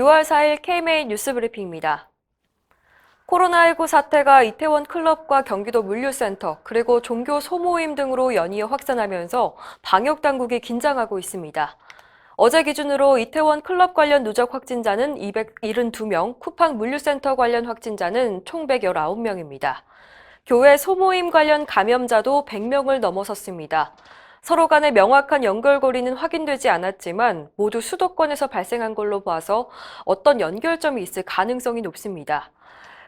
6월 4일 KMA 뉴스브리핑입니다. 코로나19 사태가 이태원 클럽과 경기도 물류센터, 그리고 종교 소모임 등으로 연이어 확산하면서 방역당국이 긴장하고 있습니다. 어제 기준으로 이태원 클럽 관련 누적 확진자는 272명, 쿠팡 물류센터 관련 확진자는 총 119명입니다. 교회 소모임 관련 감염자도 100명을 넘어섰습니다. 서로 간의 명확한 연결고리는 확인되지 않았지만 모두 수도권에서 발생한 걸로 봐서 어떤 연결점이 있을 가능성이 높습니다.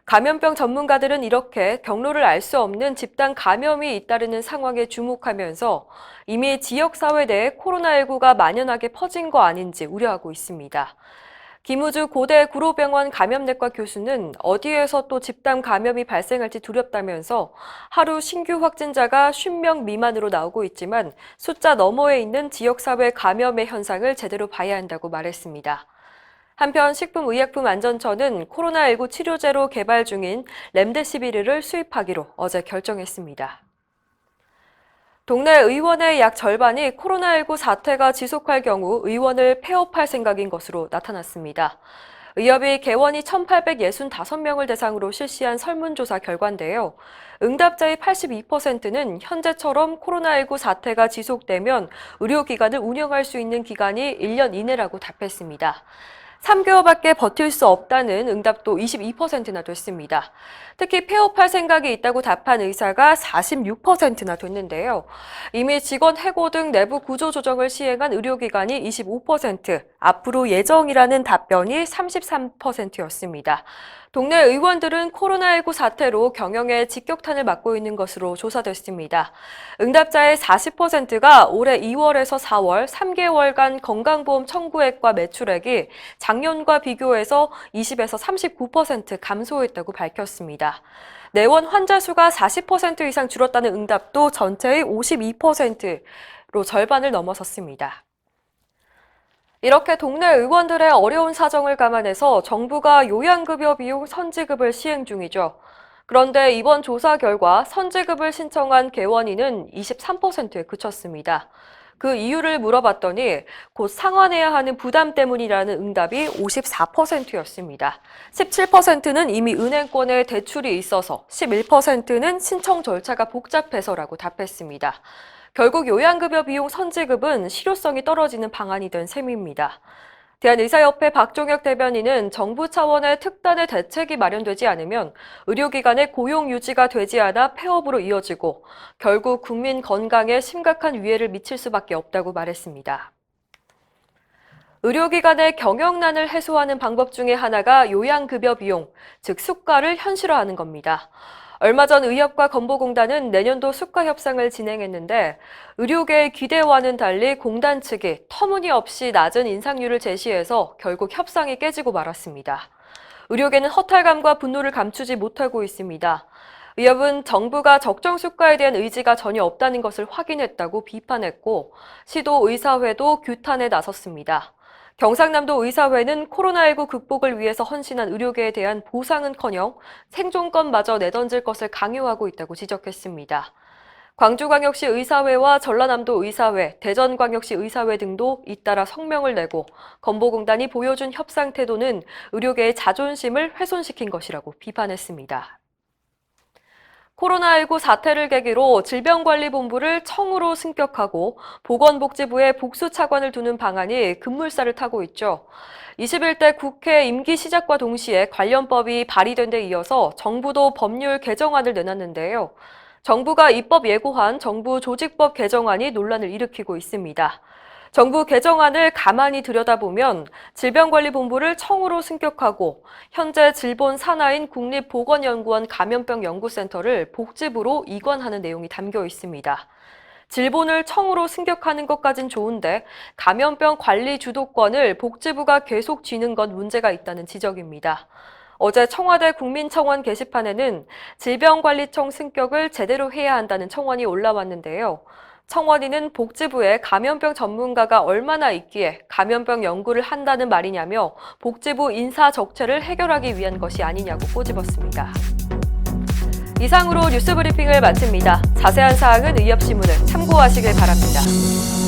감염병 전문가들은 이렇게 경로를 알 수 없는 집단 감염이 잇따르는 상황에 주목하면서 이미 지역사회 내에 코로나19가 만연하게 퍼진 거 아닌지 우려하고 있습니다. 김우주 고대 구로병원 감염내과 교수는 어디에서 또 집단 감염이 발생할지 두렵다면서 하루 신규 확진자가 50명 미만으로 나오고 있지만 숫자 너머에 있는 지역사회 감염의 현상을 제대로 봐야 한다고 말했습니다. 한편 식품의약품안전처는 코로나19 치료제로 개발 중인 렘데시비르를 수입하기로 어제 결정했습니다. 동네 의원의 약 절반이 코로나19 사태가 지속할 경우 의원을 폐업할 생각인 것으로 나타났습니다. 의협이 개원이 1,865명을 대상으로 실시한 설문조사 결과인데요. 응답자의 82%는 현재처럼 코로나19 사태가 지속되면 의료기관을 운영할 수 있는 기간이 1년 이내라고 답했습니다. 3개월밖에 버틸 수 없다는 응답도 22%나 됐습니다. 특히 폐업할 생각이 있다고 답한 의사가 46%나 됐는데요. 이미 직원 해고 등 내부 구조 조정을 시행한 의료기관이 25%, 앞으로 예정이라는 답변이 33%였습니다. 동네 의원들은 코로나19 사태로 경영에 직격탄을 맞고 있는 것으로 조사됐습니다. 응답자의 40%가 올해 2월에서 4월 3개월간 건강보험 청구액과 매출액이 작년과 비교해서 20에서 39% 감소했다고 밝혔습니다. 내원 환자 수가 40% 이상 줄었다는 응답도 전체의 52%로 절반을 넘어섰습니다. 이렇게 동네 의원들의 어려운 사정을 감안해서 정부가 요양급여 비용 선지급을 시행 중이죠. 그런데 이번 조사 결과 선지급을 신청한 개원인은 23%에 그쳤습니다. 그 이유를 물어봤더니 곧 상환해야 하는 부담 때문이라는 응답이 54%였습니다. 17%는 이미 은행권에 대출이 있어서, 11%는 신청 절차가 복잡해서라고 답했습니다. 결국 요양급여 비용 선지급은 실효성이 떨어지는 방안이 된 셈입니다. 대한의사협회 박종혁 대변인은 정부 차원의 특단의 대책이 마련되지 않으면 의료기관의 고용 유지가 되지 않아 폐업으로 이어지고 결국 국민 건강에 심각한 위해를 미칠 수밖에 없다고 말했습니다. 의료기관의 경영난을 해소하는 방법 중에 하나가 요양급여 비용, 즉 수가를 현실화하는 겁니다. 얼마 전 의협과 건보공단은 내년도 수가 협상을 진행했는데 의료계의 기대와는 달리 공단 측이 터무니없이 낮은 인상률을 제시해서 결국 협상이 깨지고 말았습니다. 의료계는 허탈감과 분노를 감추지 못하고 있습니다. 의협은 정부가 적정 수가에 대한 의지가 전혀 없다는 것을 확인했다고 비판했고 시도의사회도 규탄에 나섰습니다. 경상남도 의사회는 코로나19 극복을 위해서 헌신한 의료계에 대한 보상은커녕 생존권마저 내던질 것을 강요하고 있다고 지적했습니다. 광주광역시 의사회와 전라남도 의사회, 대전광역시 의사회 등도 잇따라 성명을 내고 건보공단이 보여준 협상 태도는 의료계의 자존심을 훼손시킨 것이라고 비판했습니다. 코로나19 사태를 계기로 질병관리본부를 청으로 승격하고 보건복지부에 복수차관을 두는 방안이 급물살을 타고 있죠. 21대 국회 임기 시작과 동시에 관련법이 발의된 데 이어서 정부도 법률 개정안을 내놨는데요. 정부가 입법 예고한 정부 조직법 개정안이 논란을 일으키고 있습니다. 정부 개정안을 가만히 들여다보면 질병관리본부를 청으로 승격하고 현재 질본 산하인 국립보건연구원 감염병연구센터를 복지부로 이관하는 내용이 담겨 있습니다. 질본을 청으로 승격하는 것까진 좋은데 감염병 관리 주도권을 복지부가 계속 쥐는 건 문제가 있다는 지적입니다. 어제 청와대 국민청원 게시판에는 질병관리청 승격을 제대로 해야 한다는 청원이 올라왔는데요. 청원인은 복지부에 감염병 전문가가 얼마나 있기에 감염병 연구를 한다는 말이냐며 복지부 인사 적체를 해결하기 위한 것이 아니냐고 꼬집었습니다. 이상으로 뉴스브리핑을 마칩니다. 자세한 사항은 의협신문을 참고하시길 바랍니다.